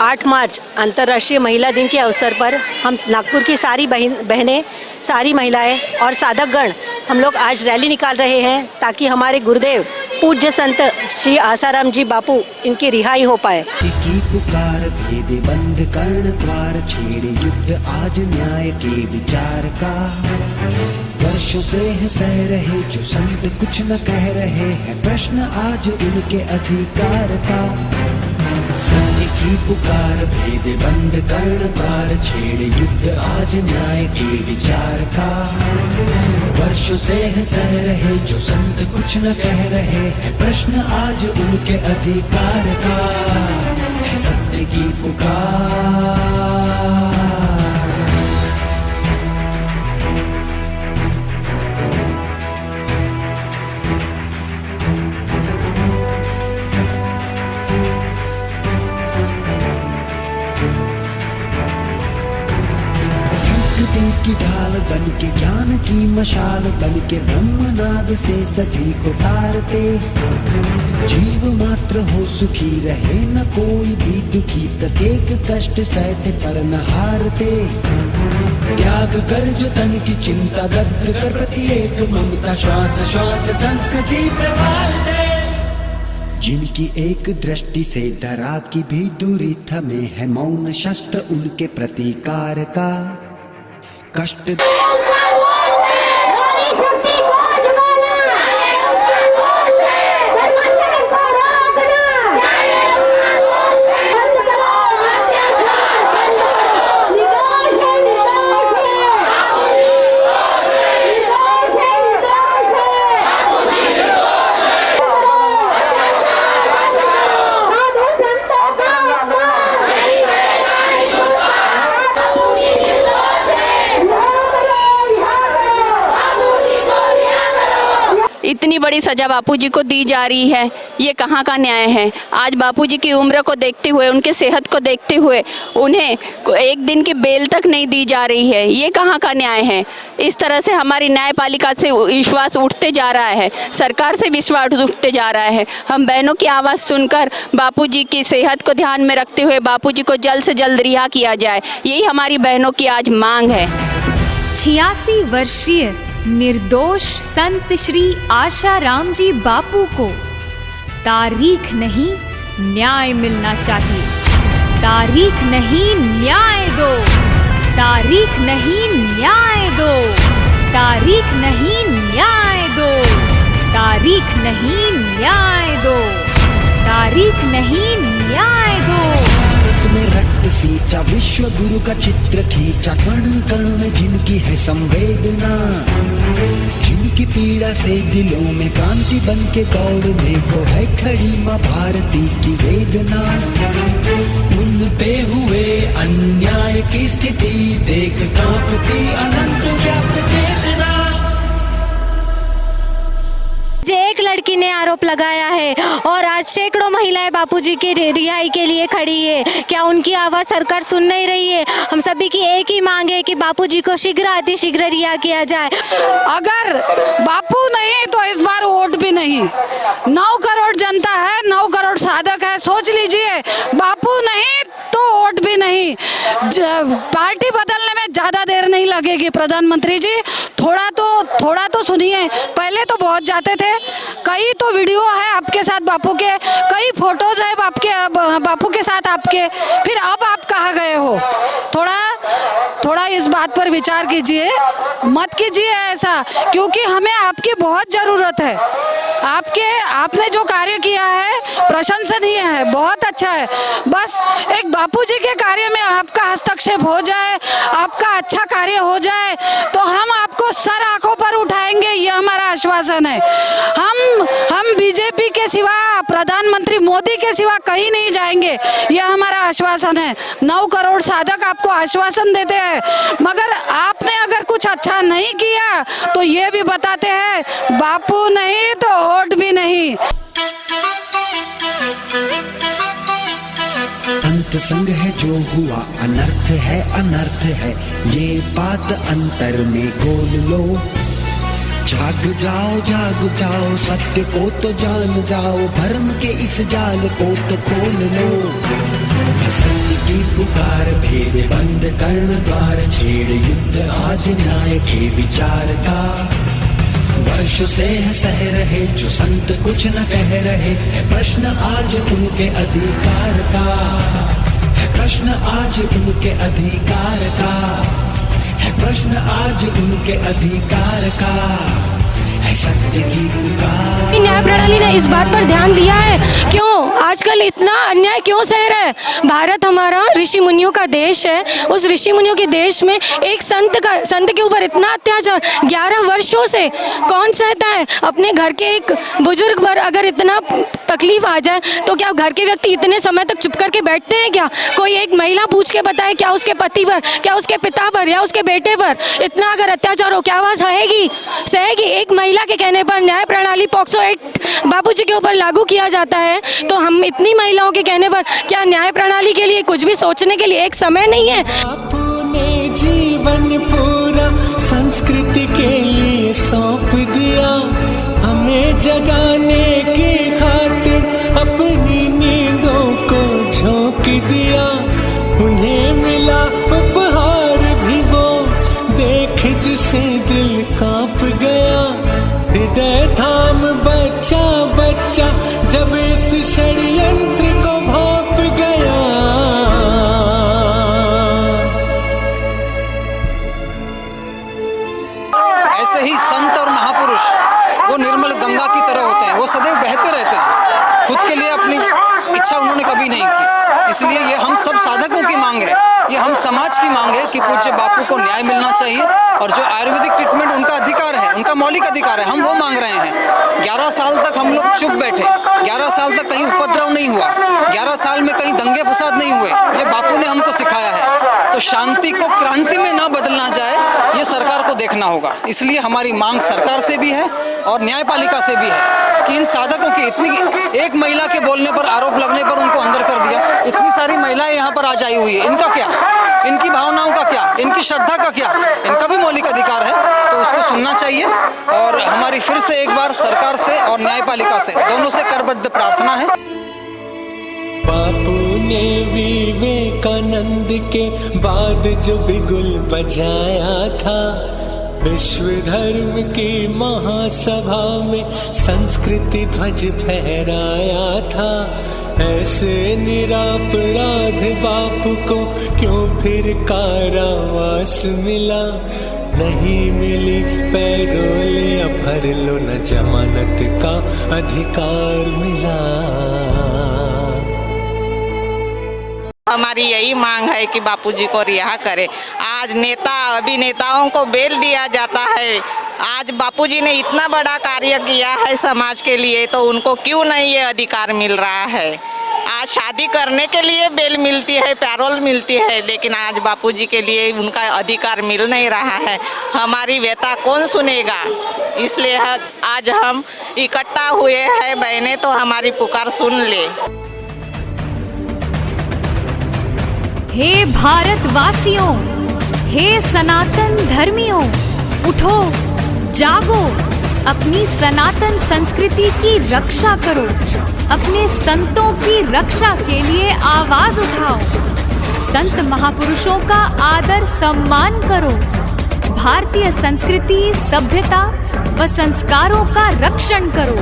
8 मार्च अंतर्राष्ट्रीय महिला दिन के अवसर पर हम नागपुर की सारी बहनें, सारी महिलाएं और साधकगण हम लोग आज रैली निकाल रहे हैं ताकि हमारे गुरुदेव पूज्य संत श्री आसाराम जी बापू इनकी रिहाई हो पाए। की पुकार भेद बंद कर्ण द्वार छेड़े युद्ध आज न्याय के विचार का। वर्षों से है सह रहे जो संत कुछ न कह रहे हैं, प्रश्न आज उनके अधिकार का। सत्य की पुकार भेद बंद कर्ण द्वार छेड़े युद्ध आज न्याय के विचार का। वर्षों से है सह रहे जो संत कुछ न कह रहे हैं, प्रश्न आज उनके अधिकार का। है सत्य की पुकार। की ढाल बन के ज्ञान की मशाल बन के ब्रह्मनाद से सभी को तारते। जीव मात्र हो सुखी रहे न कोई भी दुखी, प्रत्येक कष्ट सहते पर न हारते। त्याग कर जो तन की चिंता दग्ध कर प्रत्येक ममता श्वास श्वास संस्कृति प्रवालते। जिनकी एक दृष्टि से धरा की भी दूरी थमे है, मौन शस्त्र उनके प्रतिकार का। कष्ट इतनी बड़ी सजा बापूजी को दी जा रही है, ये कहाँ का न्याय है। आज बापूजी की उम्र को देखते हुए, उनके सेहत को देखते हुए उन्हें एक दिन की बेल तक नहीं दी जा रही है, ये कहाँ का न्याय है। इस तरह से हमारी न्यायपालिका से विश्वास उठते जा रहा है, सरकार से विश्वास उठते जा रहा है। हम बहनों की आवाज़ सुनकर बापूजी की सेहत को ध्यान में रखते हुए बापूजी को जल्द से जल्द रिहा किया जाए, यही हमारी बहनों की आज मांग है। 86 वर्षीय निर्दोष संत श्री आसाराम जी बापू को तारीख नहीं न्याय मिलना चाहिए। तारीख नहीं न्याय दो, तारीख नहीं न्याय दो, तारीख नहीं न्याय दो, तारीख नहीं न्याय दो, तारीख नहीं न्याय दो। में रक्त सींचा विश्व गुरु का चित्र खींचा, कण कण में जिनकी है संवेदना, जिनकी पीड़ा से दिलों में क्रांति बन के दौड़ने को है खड़ी माँ भारती की वेदना। उन पे हुए अन्याय की स्थिति देख कांपती अनंत व्याप्त चेतना। एक लड़की ने आरोप लगाया है और आज सैकड़ों महिलाएं बापूजी की रिहाई के लिए खड़ी है। क्या उनकी आवाज़ सरकार सुन नहीं रही है? हम सभी की एक ही मांग है कि बापूजी को शीघ्र अतिशीघ्र रिहा किया जाए। अगर बापू नहीं तो इस बार वोट भी नहीं। 9 करोड़ जनता है, 9 करोड़ साधक है, सोच लीजिए, बापू नहीं तो वोट भी नहीं। पार्टी बदलने में ज़्यादा देर नहीं लगेगी। प्रधानमंत्री जी थोड़ा तो सुनिए, पहले तो बहुत जाते थे, कई तो वीडियो है आपके साथ बापू के, कई फोटोज है बापू के साथ आपके, फिर अब आप कहाँ गए हो? थोड़ा इस बात पर विचार कीजिए, मत कीजिए ऐसा, क्योंकि हमें आपकी बहुत ज़रूरत है। आपने जो कार्य किया है प्रशंसनीय है, बहुत अच्छा है। बस एक बापूजी के कार्य में आपका हस्तक्षेप हो जाए, आपका अच्छा कार्य हो जाए तो हम आपको सर आंखों पर उठाएंगे, ये हमारा आश्वासन है। हम बीजेपी के सिवा, प्रधानमंत्री मोदी के सिवा कहीं नहीं जाएंगे, यह हमारा आश्वासन है। 9 करोड़ साधक आपको आश्वासन देते हैं, मगर आपने अगर कुछ अच्छा नहीं किया तो ये भी बताते हैं, बापू नहीं तो वोट भी नहीं। अंत संग है जो हुआ, अनर्थ है, ये बात अंतर में गोल लो। जाग जाओ सत्य को तो जान जाओ, भरम के इस जाल को तो खोल लो। पुकार, भेद बंद कर्ण द्वार, छेड़ युद्ध आज न्याय के विचार का। वर्षों से है सह रहे जो संत कुछ न कह रहे, है प्रश्न आज उनके अधिकार का, है प्रश्न आज उनके अधिकार का, है प्रश्न आज उनके अधिकार का, है सत्य की पुकार। न्याय प्रणाली ने इस बात पर ध्यान दिया है? क्यों आजकल इतना अन्याय क्यों सह रहा है? भारत हमारा ऋषि मुनियों का देश है। उस ऋषि मुनियों के देश में एक संत के ऊपर इतना अत्याचार 11 वर्षों से कौन सहता है? अपने घर के एक बुजुर्ग पर अगर इतना तकलीफ आ जाए तो क्या घर के व्यक्ति इतने समय तक चुप करके बैठते हैं क्या? कोई एक महिला पूछ के बताए क्या उसके पति पर, क्या उसके पिता पर या उसके बेटे पर इतना अगर अत्याचार हो, क्या वह सहेगी? एक महिला के कहने पर न्याय प्रणाली पॉक्सो एक्ट बापूजी के ऊपर लागू किया जाता है, तो हम इतनी महिलाओं के कहने पर क्या न्याय प्रणाली के लिए कुछ भी सोचने के लिए एक समय नहीं है? अपने जीवन पूरा संस्कृति के लिए सौंप दिया, हमें जगाने की खातिर अपनी नींदों को झोंक दिया। उन्हें मिला उपहार भी वो देख जिसे दिल कांप गया, हृदय थाम बच्चा बच्चा जब इस षड्यंत्र को भांप गया। ऐसे ही संत और महापुरुष वो निर्मल गंगा की तरह होते हैं, वो सदैव बहते रहते हैं। खुद के लिए अपनी इच्छा उन्होंने कभी नहीं की, इसलिए ये हम सब साधकों की मांग है, ये हम समाज की मांग है कि पूज्य बापू को न्याय मिलना चाहिए। और जो आयुर्वेदिक ट्रीटमेंट उनका अधिकार है, उनका मौलिक अधिकार है, हम वो मांग रहे हैं। 11 साल तक हम लोग चुप बैठे, 11 साल तक कहीं उपद्रव नहीं हुआ, 11 साल में कहीं दंगे फसाद नहीं हुए, ये बापू ने हमको सिखाया है। तो शांति को क्रांति में ना बदलना जाए, ये सरकार को देखना होगा। इसलिए हमारी मांग सरकार से भी है और न्यायपालिका से भी है कि इन साधकों की इतनी, एक महिला के बोलने पर, आरोप लगने पर उनको अंदर कर दिया, इतनी सारी महिलाएं यहाँ पर आज आई हुई है, इनका क्या? इनकी भावनाओं का क्या? इनकी श्रद्धा का क्या? इनका भी मौलिक अधिकार है, तो उसको सुनना चाहिए। और हमारी फिर से एक बार सरकार से और न्यायपालिका से दोनों से करबद्ध प्रार्थना है। बापू ने विवेकानंद के बाद जो बिगुल बजाया था, विश्व धर्म की महासभा में संस्कृति ध्वज फहराया था, ऐसे निरापराध बापू को क्यों फिर कारावास मिला? नहीं मिली पैरोल या भर लो न जमानत का अधिकार मिला। हमारी यही मांग है कि बापूजी को रिहा करे। आज नेता अभिनेताओं को बेल दिया जाता है, आज बापूजी ने इतना बड़ा कार्य किया है समाज के लिए, तो उनको क्यों नहीं ये अधिकार मिल रहा है? आज शादी करने के लिए बेल मिलती है, पैरोल मिलती है, लेकिन आज बापूजी के लिए उनका अधिकार मिल नहीं रहा है। हमारी व्यथा कौन सुनेगा? इसलिए आज हम इकट्ठा हुए हैं बहनें, तो हमारी पुकार सुन ले। हे भारतवासियों, हे सनातन धर्मियों, उठो, जागो, अपनी सनातन संस्कृति की रक्षा करो, अपने संतों की रक्षा के लिए आवाज उठाओ, संत महापुरुषों का आदर सम्मान करो, भारतीय संस्कृति, सभ्यता व संस्कारों का रक्षण करो।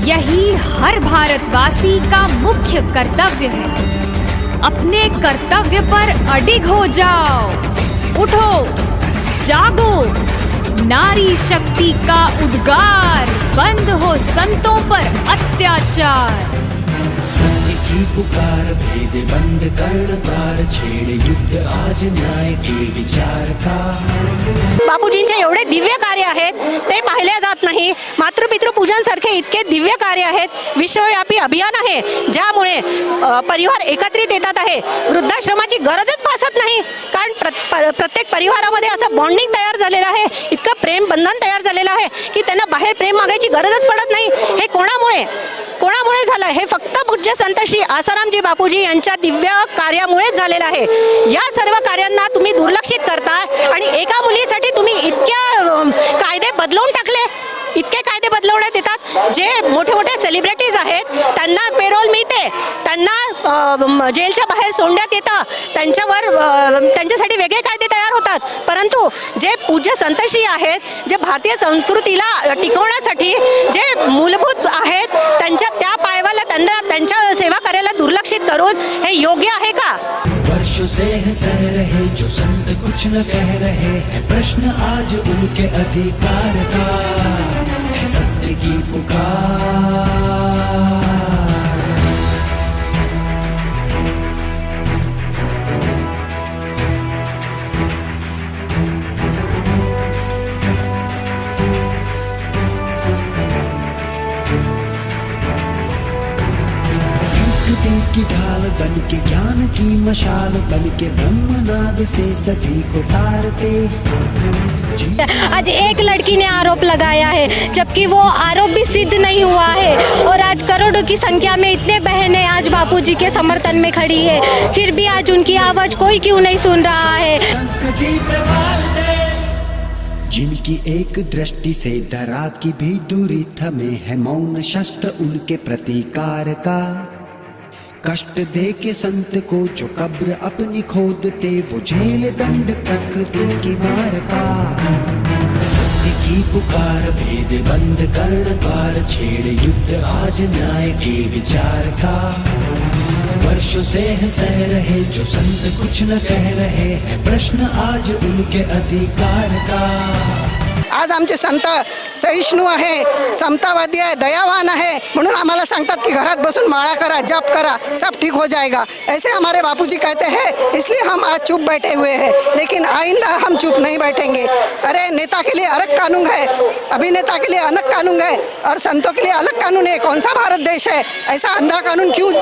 यही हर भारतवासी का मुख्य कर्तव्य है। अपने कर्तव्य पर अडिग हो जाओ, उठो, जागो, नारी शक्ति का उद्गार, बंद हो संतों पर अत्याचार। सत्य की पुकार, भेद बंद कर्ण द्वार, छेड युद्ध आज न्याय के विचार का। बापूजींचे एवढे दिव्य कार्य आहेत ते पाहिले जात नाही। मातृपितृ पूजन सारखे इतके दिव्य कार्य आहेत, विश्वव्यापी अभियान आहे ज्यामुळे परिवार एकत्रित येतात आहे। वृद्धाश्रमाची गरजच भासत नाही, कारण प्रत्येक परिवारामध्ये असं बॉन्डिंग तयार झालेलं आहे, इतकं प्रेम बंधन तयार झालेलं आहे की त्यांना बाहेर प्रेम मागायची गरजच पडत नाही। हे कोणामुळे झालं? हे फक्त पूज्य संत श्री आसारामजी बापूजी यांच्या दिव्य कार्यामुळेच झालेलं आहे। या सर्व कार्यांना तुम्ही दुर्लक्षित करताय आणि एका मुलीसाठी तुम्ही इतके कायदे बदलवून चालवण्यात येतात. जे मोठे मोठे सेलिब्रिटीज आहेत त्यांना पेरोल मिळते, त्यांना जेलच्या बाहेर सोडण्यात येतं, त्यांच्यासाठी वेगळे कायदे तयार होतात. परंतु जे पूज्य संतश्री आहेत, जे भारतीय संस्कृतीला टिकवण्यासाठी जे मूलभूत आहेत त्या पायवाला त्यांच्या सेवा करायला दुर्लक्षित करून हे योग्य आहे का? वर्षों से है सह रहे जो संत कुछ न कह रहे हैं, प्रश्न आज उनके अधिकार का है, सत्य की पुकार। संस्कृति की ढाल बन के, ज्ञान की मशाल बन के, ब्रह्मनाद से सभी को तारते। आज एक लड़की ने आरोप लगाया है, जबकि वो आरोप भी सिद्ध नहीं हुआ है, और आज करोड़ों की संख्या में इतने बहनें आज बापूजी के समर्थन में खड़ी है, फिर भी आज उनकी आवाज कोई क्यों नहीं सुन रहा है? संस्कृति जिनकी एक दृष्टि से धरा की भी दूरी थमे है, मौन शस्त्र उनके प्रतिकार का। कष्ट दे के संत को जो कब्र अपनी खोदते, वो जेल दंड प्रकृति की मार का। सत्य की पुकार भेद बंद कर्ण द्वार, छेड़ युद्ध आज न्याय के विचार का। वर्षों से है सह रहे जो संत कुछ न कह रहे हैं, प्रश्न आज उनके अधिकार का। आज आमचे संत सहिष्णू आहे, समतावादी आहे, दयावान आहे, म्हणून आम्हाला सांगतात कि घरात बसून माळा करा, जप करा, सब ठीक हो जाएगा, ऐसे हमारे बापूजी कहते हैं, इसलिए हम आज चुप बैठे हुए हैं। लेकिन आइंदा हम चुप नहीं बैठेंगे। अरे नेता के लिए अलग कानून है, अभिनेता के लिए अलग कानून है, और संतों के लिए अलग कानून है। कौन सा भारत देश है? ऐसा अंधा कानून क्यों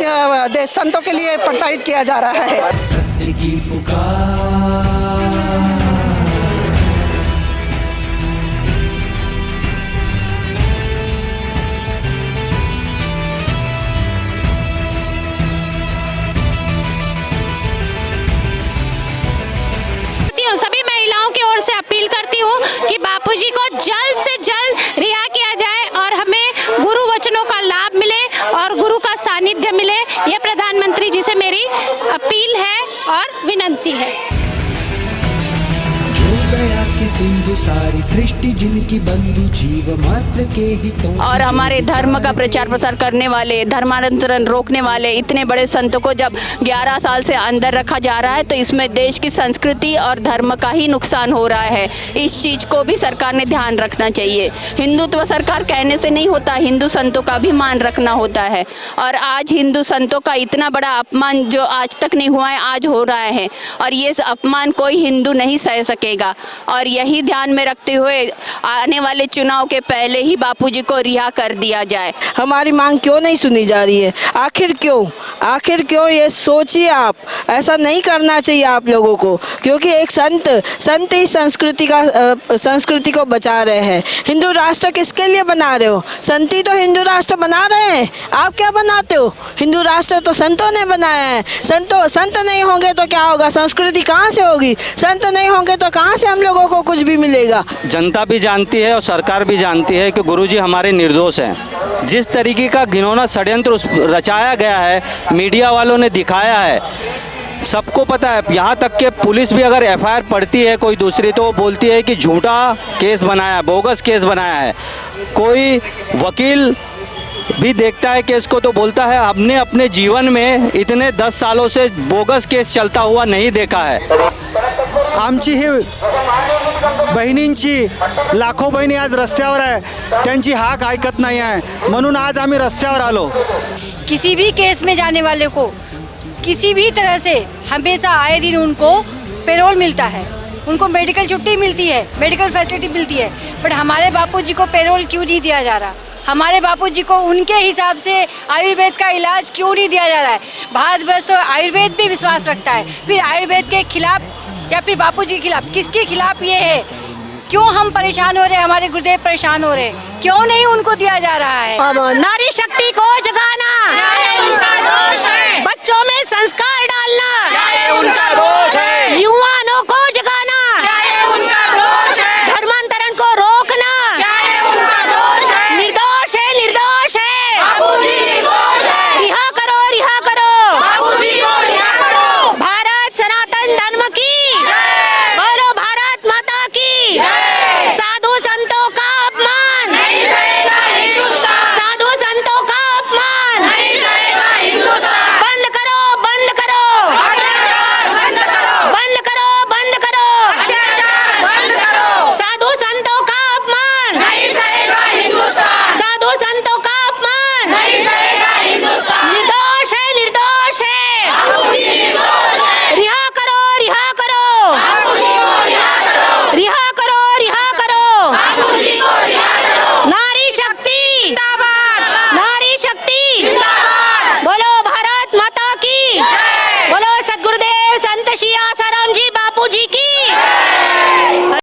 संतों के लिए प्रताड़ित किया जा रहा है? सत्य की पुकार। सभी महिलाओं की ओर से अपील करती हूँ कि बापूजी को जल्द से जल्द रिहा किया जाए और हमें गुरु वचनों का लाभ मिले और गुरु का सानिध्य मिले। यह प्रधानमंत्री जी से मेरी अपील है और विनंती है। सिंधु सारी सृष्टि जिनकी बंधु जीव मात्र के हितों। और हमारे धर्म का प्रचार प्रसार करने वाले, धर्मांतरण रोकने वाले इतने बड़े संतों को जब 11 साल से अंदर रखा जा रहा है, तो इसमें देश की संस्कृति और धर्म का ही नुकसान हो रहा है। इस चीज़ को भी सरकार ने ध्यान रखना चाहिए। हिंदुत्व सरकार कहने से नहीं होता, हिंदू संतों का भी मान रखना होता है। और आज हिंदू संतों का इतना बड़ा अपमान जो आज तक नहीं हुआ है, आज हो रहा है, और ये अपमान कोई हिंदू नहीं सह सकेगा। और यही ध्यान में रखते हुए आने वाले चुनाव के पहले ही बापूजी को रिहा कर दिया जाए। हमारी मांग क्यों नहीं सुनी जा रही है? आखिर क्यों ये सोचिए आप। ऐसा नहीं करना चाहिए आप लोगों को, क्योंकि एक संत ही संस्कृति को बचा रहे हैं। हिंदू राष्ट्र किसके लिए बना रहे हो? संत ही तो हिंदू राष्ट्र बना रहे हैं। आप क्या बनाते हो? हिंदू राष्ट्र तो संतों ने बनाया है। संत नहीं होंगे तो क्या होगा? संस्कृति कहाँ से होगी? संत नहीं होंगे तो कहाँ से हम लोगों को कुछ भी मिलेगा? जनता भी जानती है और सरकार भी जानती है कि गुरुजी हमारे निर्दोष हैं। जिस तरीके का घिनौना षड्यंत्र रचाया गया है, मीडिया वालों ने दिखाया है, सबको पता है। यहाँ तक कि पुलिस भी अगर FIR पढ़ती है कोई दूसरी, तो वो बोलती है कि झूठा केस बनाया है, बोगस केस बनाया है। कोई वकील भी देखता है केस को तो बोलता है हमने अपने जीवन में इतने 10 सालों से बोगस केस चलता हुआ नहीं देखा है। आमची ही बहिणींची लाखों बहिणी आज रस्त्यावर आहे, त्यांची हाक ऐकत नाही आहे, म्हणून आज आम्ही रस्त्यावर आलो। किसी भी केस में जाने वाले को किसी भी तरह से हमेशा आए दिन उनको पेरोल मिलता है, उनको मेडिकल छुट्टी मिलती है, मेडिकल फैसिलिटी मिलती है, बट हमारे बापूजी को पेरोल क्यों नहीं दिया जा रहा? हमारे बापूजी को उनके हिसाब से आयुर्वेद का इलाज क्यों नहीं दिया जा रहा है? भारत वर्ष तो आयुर्वेद भी विश्वास रखता है, फिर आयुर्वेद के खिलाफ या फिर बापूजी के खिलाफ, किसके खिलाफ ये है? क्यों हम परेशान हो रहे हैं? हमारे गुरुदेव परेशान हो रहे हैं, क्यों नहीं उनको दिया जा रहा है? नारी शक्ति को जगाना उनका दोष है, बच्चों में संस्कार डालना उनका दोष